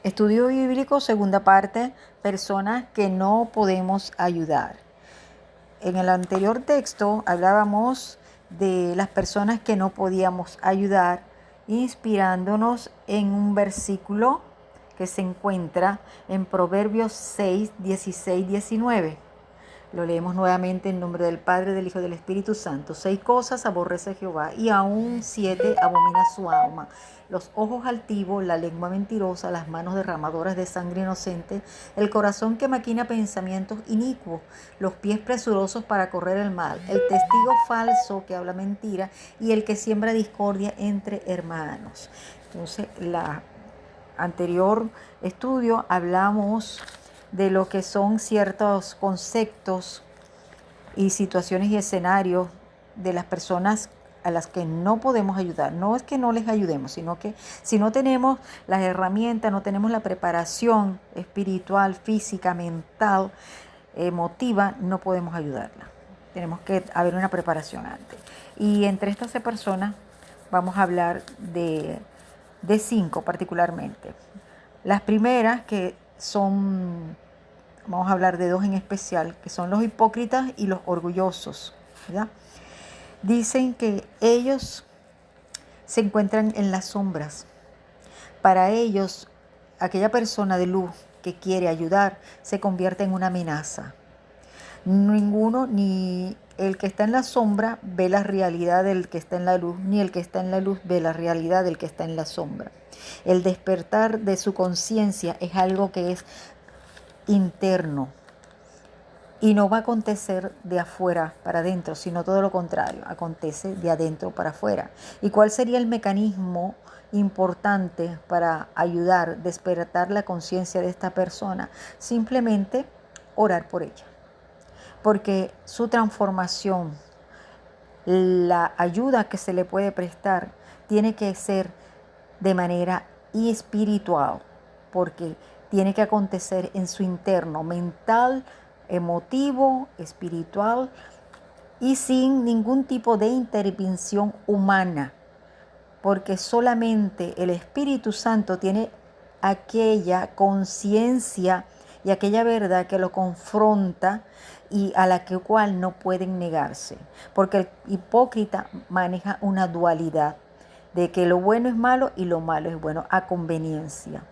Estudio bíblico, segunda parte, personas que no podemos ayudar. En el anterior texto hablábamos de las personas que no podíamos ayudar, inspirándonos en un versículo que se encuentra en Proverbios 6, 16, 19. Lo leemos nuevamente en nombre del Padre, del Hijo y del Espíritu Santo. 6 cosas aborrece Jehová y aún 7 abomina su alma: los ojos altivos, la lengua mentirosa, las manos derramadoras de sangre inocente, el corazón que maquina pensamientos inicuos, los pies presurosos para correr el mal, el testigo falso que habla mentira y el que siembra discordia entre hermanos. Entonces, la anterior estudio hablamos de lo que son ciertos conceptos y situaciones y escenarios de las personas a las que no podemos ayudar. No es que no les ayudemos, sino que si no tenemos las herramientas, no tenemos la preparación espiritual, física, mental, emotiva, no podemos ayudarla. Tenemos que haber una preparación antes. Y entre estas personas vamos a hablar de 5 particularmente. Las primeras que son, vamos a hablar de 2 en especial, que son los hipócritas y los orgullosos, ¿verdad? Dicen que ellos se encuentran en las sombras. Para ellos, aquella persona de luz que quiere ayudar se convierte en una amenaza. Ninguno, ni el que está en la sombra ve la realidad del que está en la luz, ni el que está en la luz ve la realidad del que está en la sombra. El despertar de su conciencia es algo que es interno y no va a acontecer de afuera para adentro, sino todo lo contrario, acontece de adentro para afuera. ¿Y cuál sería el mecanismo importante para ayudar, despertar la conciencia de esta persona? Simplemente orar por ella, porque su transformación, la ayuda que se le puede prestar, tiene que ser de manera espiritual, porque tiene que acontecer en su interno, mental, emotivo, espiritual, y sin ningún tipo de intervención humana, porque solamente el Espíritu Santo tiene aquella conciencia y aquella verdad que lo confronta y a la cual no pueden negarse, porque el hipócrita maneja una dualidad de que lo bueno es malo y lo malo es bueno a conveniencia.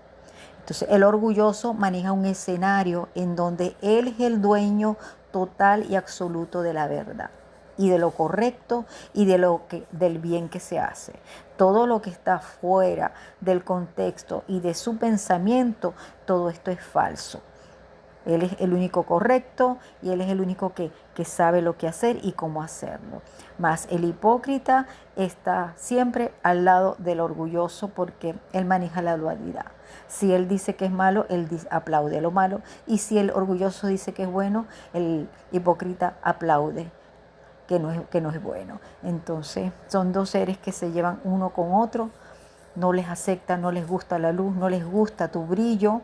Entonces el orgulloso maneja un escenario en donde él es el dueño total y absoluto de la verdad y de lo correcto y del bien que se hace. Todo lo que está fuera del contexto y de su pensamiento, todo esto es falso. Él es el único correcto y él es el único que sabe lo que hacer y cómo hacerlo. Mas el hipócrita está siempre al lado del orgulloso porque él maneja la dualidad. Si él dice que es malo, él aplaude lo malo. Y si el orgulloso dice que es bueno, el hipócrita aplaude que no es bueno. Entonces son 2 seres que se llevan uno con otro. No les acepta, no les gusta la luz, no les gusta tu brillo.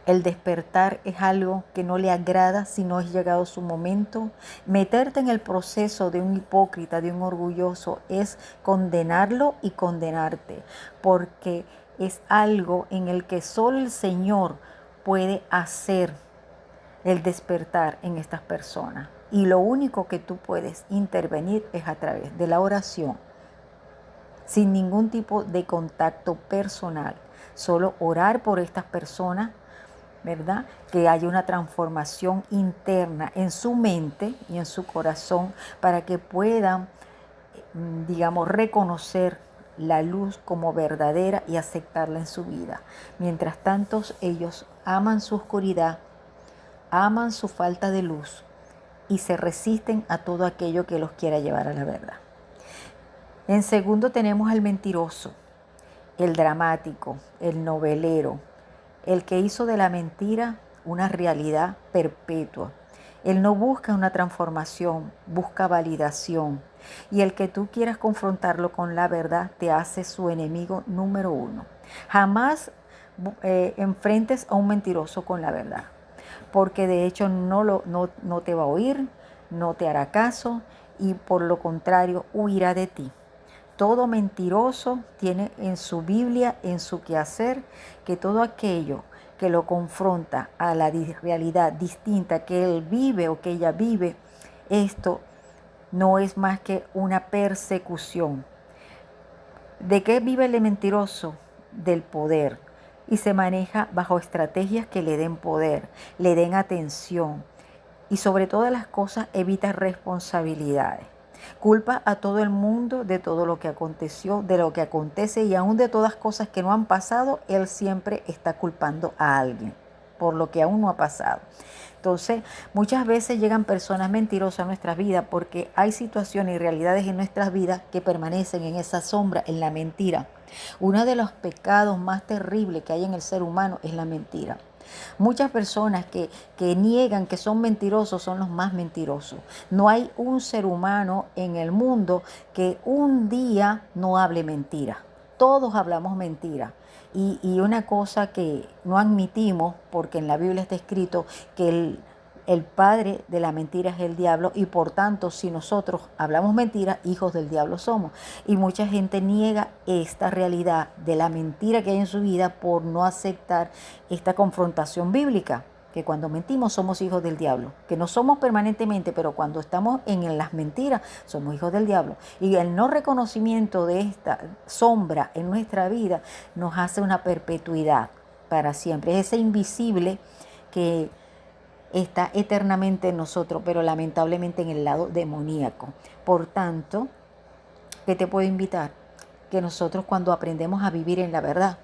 El despertar es algo que no le agrada si no es llegado su momento. Meterte en el proceso de un hipócrita, de un orgulloso, es condenarlo y condenarte, porque es algo en el que solo el Señor puede hacer el despertar en estas personas. Y lo único que tú puedes intervenir es a través de la oración, sin ningún tipo de contacto personal. Solo orar por estas personas, ¿verdad? Que haya una transformación interna en su mente y en su corazón para que puedan, digamos, reconocer la luz como verdadera y aceptarla en su vida. Mientras tanto, ellos aman su oscuridad, aman su falta de luz y se resisten a todo aquello que los quiera llevar a la verdad. En segundo tenemos al mentiroso, el dramático, el novelero, el que hizo de la mentira una realidad perpetua. Él no busca una transformación, busca validación. Y el que tú quieras confrontarlo con la verdad te hace su enemigo número 1. Jamás enfrentes a un mentiroso con la verdad, porque de hecho no te va a oír, no te hará caso y por lo contrario huirá de ti. Todo mentiroso tiene en su Biblia, en su quehacer, que todo aquello que lo confronta a la realidad distinta que él vive o que ella vive, esto no es más que una persecución. ¿De qué vive el mentiroso? Del poder. Y se maneja bajo estrategias que le den poder, le den atención. Y sobre todas las cosas evita responsabilidades. Culpa a todo el mundo de todo lo que aconteció, de lo que acontece y aún de todas cosas que no han pasado, él siempre está culpando a alguien por lo que aún no ha pasado. Entonces, muchas veces llegan personas mentirosas a nuestras vidas porque hay situaciones y realidades en nuestras vidas que permanecen en esa sombra, en la mentira. Uno de los pecados más terribles que hay en el ser humano es la mentira. Muchas personas que niegan que son mentirosos son los más mentirosos. No hay un ser humano en el mundo que un día no hable mentira. Todos hablamos mentira. Y una cosa que no admitimos, porque en la Biblia está escrito que el padre de la mentira es el diablo y por tanto si nosotros hablamos mentira, hijos del diablo somos. Y mucha gente niega esta realidad de la mentira que hay en su vida por no aceptar esta confrontación bíblica, que cuando mentimos somos hijos del diablo, que no somos permanentemente, pero cuando estamos en las mentiras somos hijos del diablo. Y el no reconocimiento de esta sombra en nuestra vida nos hace una perpetuidad para siempre. Es ese invisible que está eternamente en nosotros, pero lamentablemente en el lado demoníaco. Por tanto, ¿qué te puedo invitar? Que nosotros cuando aprendemos a vivir en la verdad,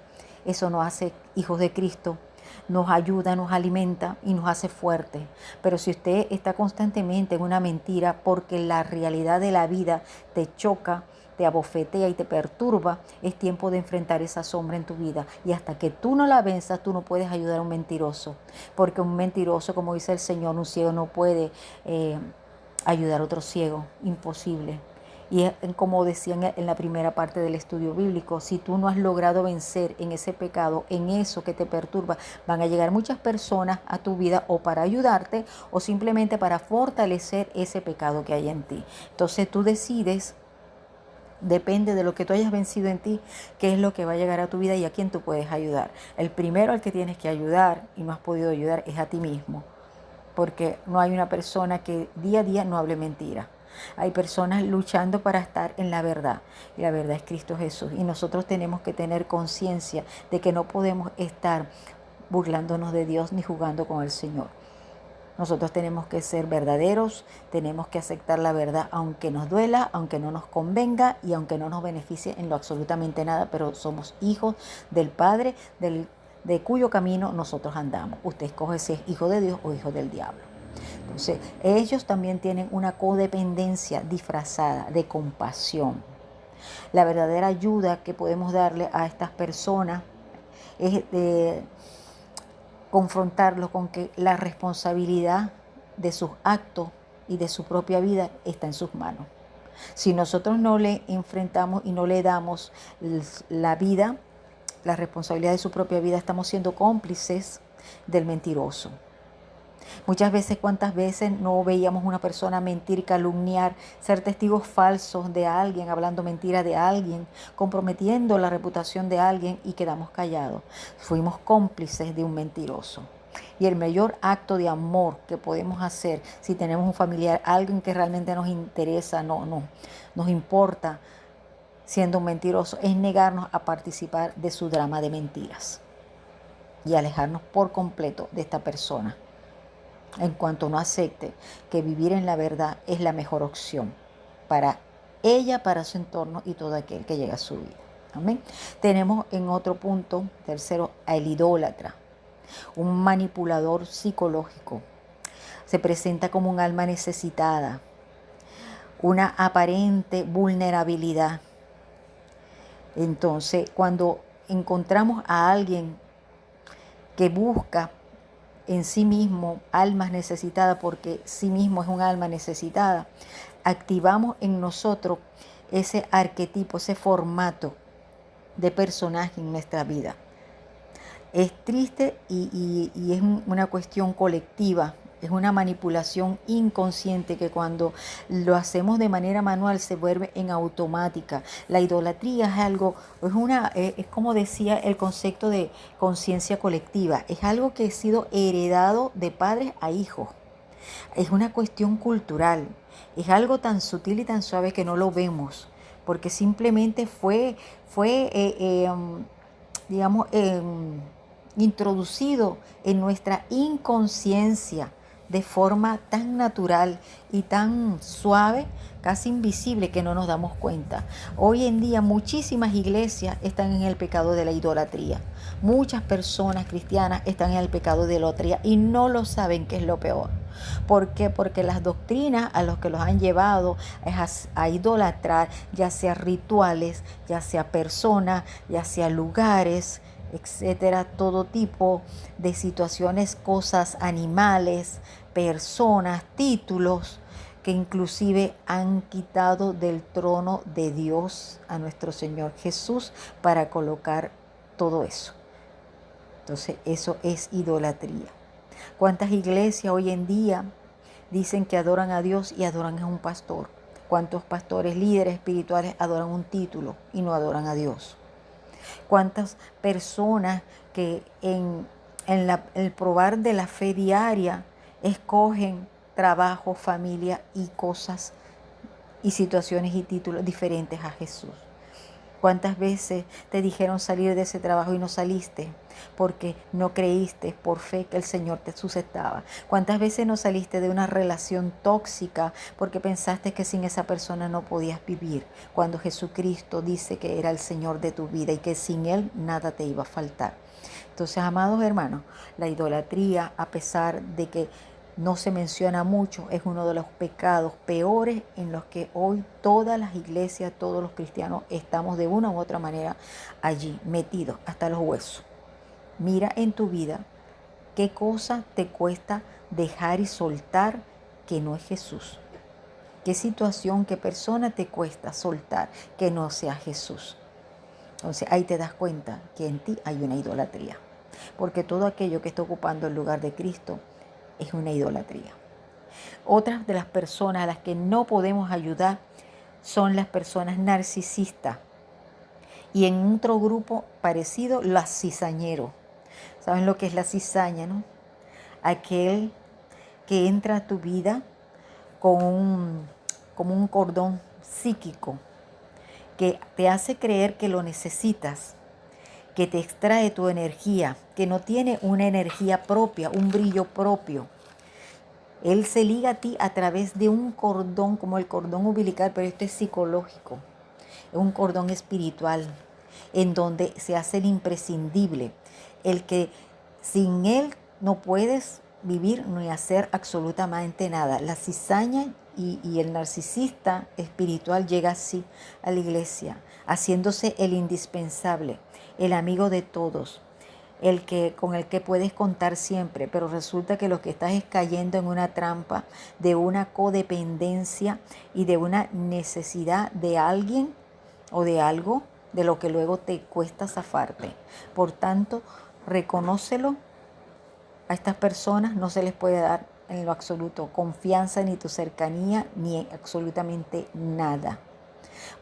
eso nos hace hijos de Cristo, nos ayuda, nos alimenta y nos hace fuertes. Pero si usted está constantemente en una mentira porque la realidad de la vida te choca, te abofetea y te perturba, es tiempo de enfrentar esa sombra en tu vida. Y hasta que tú no la venzas, tú no puedes ayudar a un mentiroso. Porque un mentiroso, como dice el Señor, un ciego no puede ayudar a otro ciego. Imposible. Y es como decían en la primera parte del estudio bíblico, si tú no has logrado vencer en ese pecado, en eso que te perturba, van a llegar muchas personas a tu vida o para ayudarte o simplemente para fortalecer ese pecado que hay en ti. Entonces tú decides, depende de lo que tú hayas vencido en ti, qué es lo que va a llegar a tu vida y a quién tú puedes ayudar. El primero al que tienes que ayudar y no has podido ayudar es a ti mismo, porque no hay una persona que día a día no hable mentira. Hay personas luchando para estar en la verdad y la verdad es Cristo Jesús. Y nosotros tenemos que tener conciencia de que no podemos estar burlándonos de Dios ni jugando con el Señor. Nosotros tenemos que ser verdaderos, tenemos que aceptar la verdad aunque nos duela, aunque no nos convenga y aunque no nos beneficie en lo absolutamente nada, pero somos hijos del Padre, de cuyo camino nosotros andamos. Usted escoge si es hijo de Dios o hijo del diablo. Entonces, ellos también tienen una codependencia disfrazada de compasión. La verdadera ayuda que podemos darle a estas personas es de confrontarlos con que la responsabilidad de sus actos y de su propia vida está en sus manos. Si nosotros no le enfrentamos y no le damos la vida, la responsabilidad de su propia vida, estamos siendo cómplices del mentiroso. Muchas veces, ¿cuántas veces no veíamos una persona mentir, calumniar, ser testigos falsos de alguien, hablando mentira de alguien, comprometiendo la reputación de alguien y quedamos callados? Fuimos cómplices de un mentiroso. Y el mayor acto de amor que podemos hacer si tenemos un familiar, alguien que realmente nos interesa, nos importa, siendo un mentiroso, es negarnos a participar de su drama de mentiras y alejarnos por completo de esta persona. En cuanto no acepte que vivir en la verdad es la mejor opción para ella, para su entorno y todo aquel que llega a su vida. Amén. Tenemos en otro punto, tercero, al idólatra, un manipulador psicológico. Se presenta como un alma necesitada, una aparente vulnerabilidad. Entonces, cuando encontramos a alguien que busca en sí mismo almas necesitadas, porque sí mismo es un alma necesitada, activamos en nosotros ese arquetipo, ese formato de personaje en nuestra vida. Es triste y es una cuestión colectiva Es una manipulación inconsciente que cuando lo hacemos de manera manual se vuelve en automática. La idolatría es algo, es como decía el concepto de conciencia colectiva, es algo que ha sido heredado de padres a hijos. Es una cuestión cultural, es algo tan sutil y tan suave que no lo vemos, porque simplemente fue digamos, introducido en nuestra inconsciencia de forma tan natural y tan suave, casi invisible, que no nos damos cuenta. Hoy en día muchísimas iglesias están en el pecado de la idolatría. Muchas personas cristianas están en el pecado de la idolatría y no lo saben, que es lo peor. ¿Por qué? Porque las doctrinas a los que los han llevado a idolatrar, ya sea rituales, ya sea personas, ya sea lugares, etcétera, todo tipo de situaciones, cosas, animales, personas, títulos, que inclusive han quitado del trono de Dios a nuestro Señor Jesús para colocar todo eso. Entonces eso es idolatría. ¿Cuántas iglesias hoy en día dicen que adoran a Dios y adoran a un pastor? ¿Cuántos pastores, líderes espirituales adoran un título y no adoran a Dios? ¿Cuántas personas que en el probar de la fe diaria escogen trabajo, familia y cosas y situaciones y títulos diferentes a Jesús? ¿Cuántas veces te dijeron salir de ese trabajo y no saliste porque no creíste por fe que el Señor te sustentaba? ¿Cuántas veces no saliste de una relación tóxica porque pensaste que sin esa persona no podías vivir, cuando Jesucristo dice que era el Señor de tu vida y que sin Él nada te iba a faltar? Entonces, amados hermanos, la idolatría, a pesar de que no se menciona mucho, es uno de los pecados peores en los que hoy todas las iglesias, todos los cristianos estamos de una u otra manera allí, metidos hasta los huesos. Mira en tu vida qué cosa te cuesta dejar y soltar que no es Jesús. ¿Qué situación, qué persona te cuesta soltar que no sea Jesús? Entonces ahí te das cuenta que en ti hay una idolatría. Porque todo aquello que está ocupando el lugar de Cristo es una idolatría. Otras de las personas a las que no podemos ayudar son las personas narcisistas. Y en otro grupo parecido, los cizañeros. ¿Saben lo que es la cizaña, no? Aquel que entra a tu vida como un cordón psíquico que te hace creer que lo necesitas, que te extrae tu energía, que no tiene una energía propia, un brillo propio. Él se liga a ti a través de un cordón, como el cordón umbilical, pero este es psicológico. Es un cordón espiritual, en donde se hace el imprescindible, el que sin él no puedes vivir ni hacer absolutamente nada. La cizaña y el narcisista espiritual llega así a la iglesia, haciéndose el indispensable, el amigo de todos, con el que puedes contar siempre, pero resulta que lo que estás es cayendo en una trampa de una codependencia y de una necesidad de alguien o de algo de lo que luego te cuesta zafarte. Por tanto, reconócelo. A estas personas no se les puede dar en lo absoluto confianza, ni tu cercanía, ni absolutamente nada,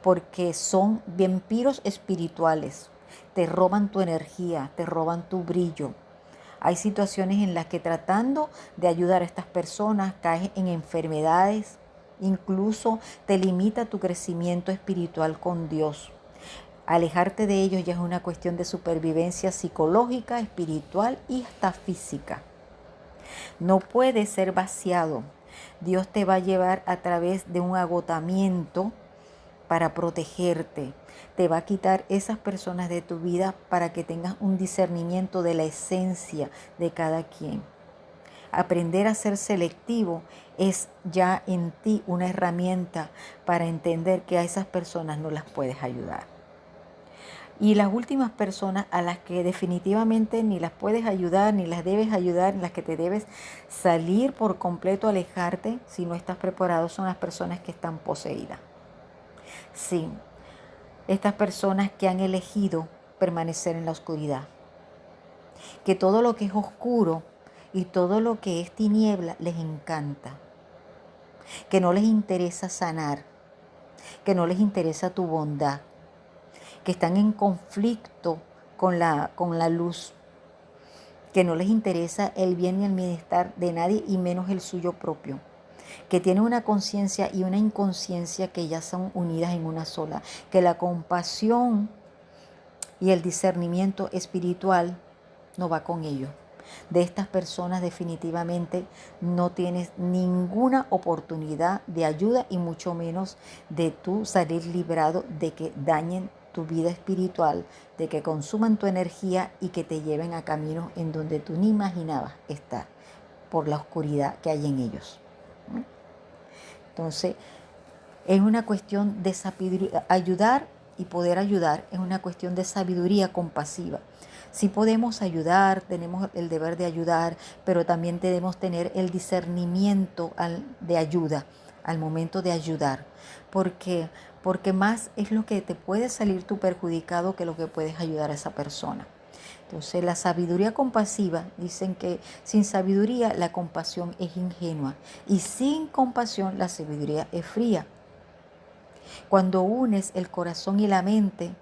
porque son vampiros espirituales. Te roban tu energía, te roban tu brillo. Hay situaciones en las que tratando de ayudar a estas personas caes en enfermedades, incluso te limita tu crecimiento espiritual con Dios. Alejarte de ellos ya es una cuestión de supervivencia psicológica, espiritual y hasta física. No puede ser vaciado. Dios te va a llevar a través de un agotamiento para protegerte. Te va a quitar esas personas de tu vida para que tengas un discernimiento de la esencia de cada quien. Aprender a ser selectivo es ya en ti una herramienta para entender que a esas personas no las puedes ayudar. Y las últimas personas a las que definitivamente ni las puedes ayudar, ni las debes ayudar, en las que te debes salir por completo, alejarte, si no estás preparado, son las personas que están poseídas. Sí, estas personas que han elegido permanecer en la oscuridad. Que todo lo que es oscuro y todo lo que es tiniebla les encanta, que no les interesa sanar, que no les interesa tu bondad, que están en conflicto con la luz, que no les interesa el bien y el bienestar de nadie y menos el suyo propio, que tienen una conciencia y una inconsciencia que ya son unidas en una sola, que la compasión y el discernimiento espiritual no va con ellos. De estas personas definitivamente no tienes ninguna oportunidad de ayuda y mucho menos de tú salir librado de que dañen tu vida espiritual, de que consuman tu energía y que te lleven a caminos en donde tú ni imaginabas estar por la oscuridad que hay en ellos. Entonces, es una cuestión de sabiduría. Ayudar y poder ayudar es una cuestión de sabiduría compasiva. Si podemos ayudar, tenemos el deber de ayudar, pero también debemos tener el discernimiento de ayuda, al momento de ayudar. Porque más es lo que te puede salir tú perjudicado que lo que puedes ayudar a esa persona. Entonces, la sabiduría compasiva, dicen que sin sabiduría la compasión es ingenua y sin compasión la sabiduría es fría. Cuando unes el corazón y la mente,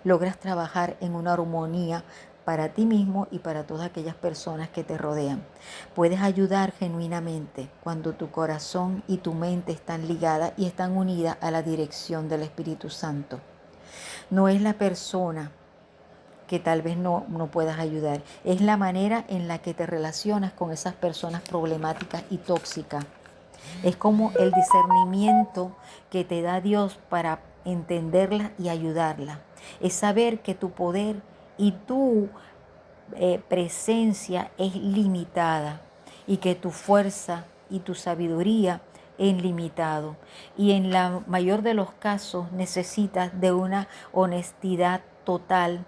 logras trabajar en una armonía para ti mismo y para todas aquellas personas que te rodean. Puedes ayudar genuinamente cuando tu corazón y tu mente están ligadas y están unidas a la dirección del Espíritu Santo. No es la persona que tal vez no puedas ayudar, es la manera en la que te relacionas con esas personas problemáticas y tóxicas. Es como el discernimiento que te da Dios para entenderla y ayudarla. Es saber que tu poder y tu presencia es limitada y que tu fuerza y tu sabiduría es limitado. Y en la mayor de los casos necesitas de una honestidad total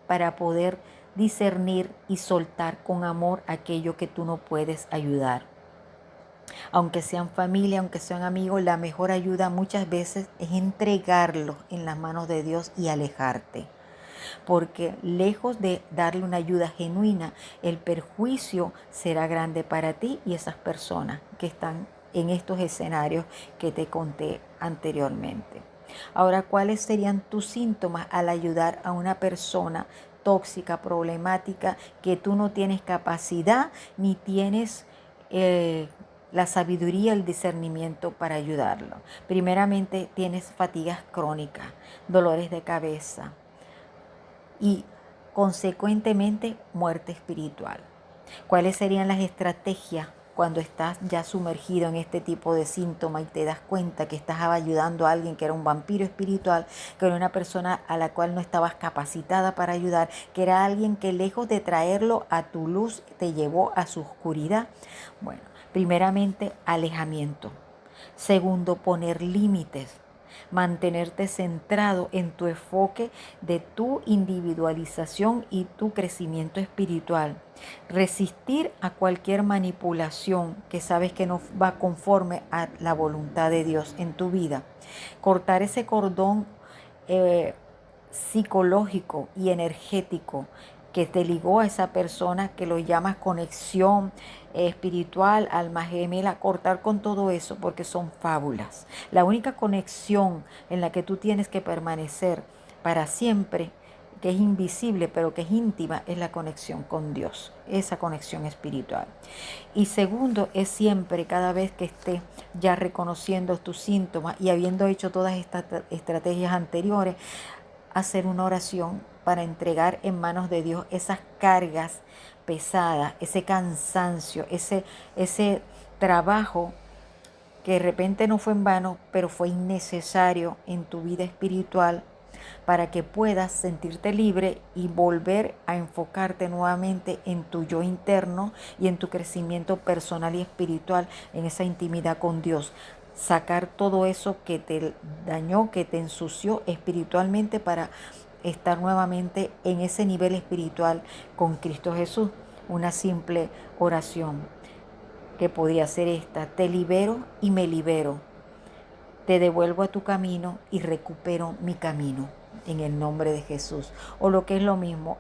para poder discernir y soltar con amor aquello que tú no puedes ayudar. Aunque sean familia, aunque sean amigos, la mejor ayuda muchas veces es entregarlos en las manos de Dios y alejarte. Porque lejos de darle una ayuda genuina, el perjuicio será grande para ti y esas personas que están en estos escenarios que te conté anteriormente. Ahora, ¿cuáles serían tus síntomas al ayudar a una persona tóxica, problemática, que tú no tienes capacidad ni tienes la sabiduría, el discernimiento para ayudarlo? Primeramente, tienes fatigas crónicas, dolores de cabeza y consecuentemente muerte espiritual. ¿Cuáles serían las estrategias cuando estás ya sumergido en este tipo de síntomas y te das cuenta que estás ayudando a alguien que era un vampiro espiritual, que era una persona a la cual no estabas capacitada para ayudar, que era alguien que lejos de traerlo a tu luz te llevó a su oscuridad? Bueno, primeramente, alejamiento. Segundo, poner límites. Mantenerte centrado en tu enfoque de tu individualización y tu crecimiento espiritual. Resistir a cualquier manipulación que sabes que no va conforme a la voluntad de Dios en tu vida. Cortar ese cordón psicológico y energético que te ligó a esa persona, que lo llamas conexión espiritual, alma gemela, cortar con todo eso porque son fábulas. La única conexión en la que tú tienes que permanecer para siempre, que es invisible pero que es íntima, es la conexión con Dios, esa conexión espiritual. Y segundo, es siempre, cada vez que estés ya reconociendo tus síntomas y habiendo hecho todas estas estrategias anteriores, hacer una oración para entregar en manos de Dios esas cargas pesadas, ese cansancio, ese trabajo que de repente no fue en vano, pero fue innecesario en tu vida espiritual, para que puedas sentirte libre y volver a enfocarte nuevamente en tu yo interno y en tu crecimiento personal y espiritual, en esa intimidad con Dios. Sacar todo eso que te dañó, que te ensució espiritualmente, para estar nuevamente en ese nivel espiritual con Cristo Jesús. Una simple oración que podría ser esta: te libero y me libero. Te devuelvo a tu camino y recupero mi camino en el nombre de Jesús. O lo que es lo mismo,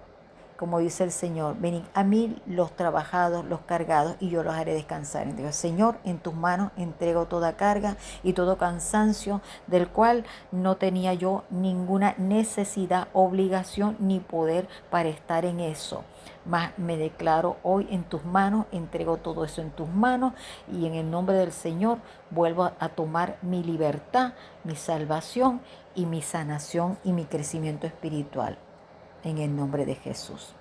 como dice el Señor, venid a mí los trabajados, los cargados, y yo los haré descansar. Entonces, Señor, en tus manos entrego toda carga y todo cansancio del cual no tenía yo ninguna necesidad, obligación ni poder para estar en eso. Mas me declaro hoy en tus manos, entrego todo eso en tus manos, y en el nombre del Señor vuelvo a tomar mi libertad, mi salvación y mi sanación y mi crecimiento espiritual. En el nombre de Jesús.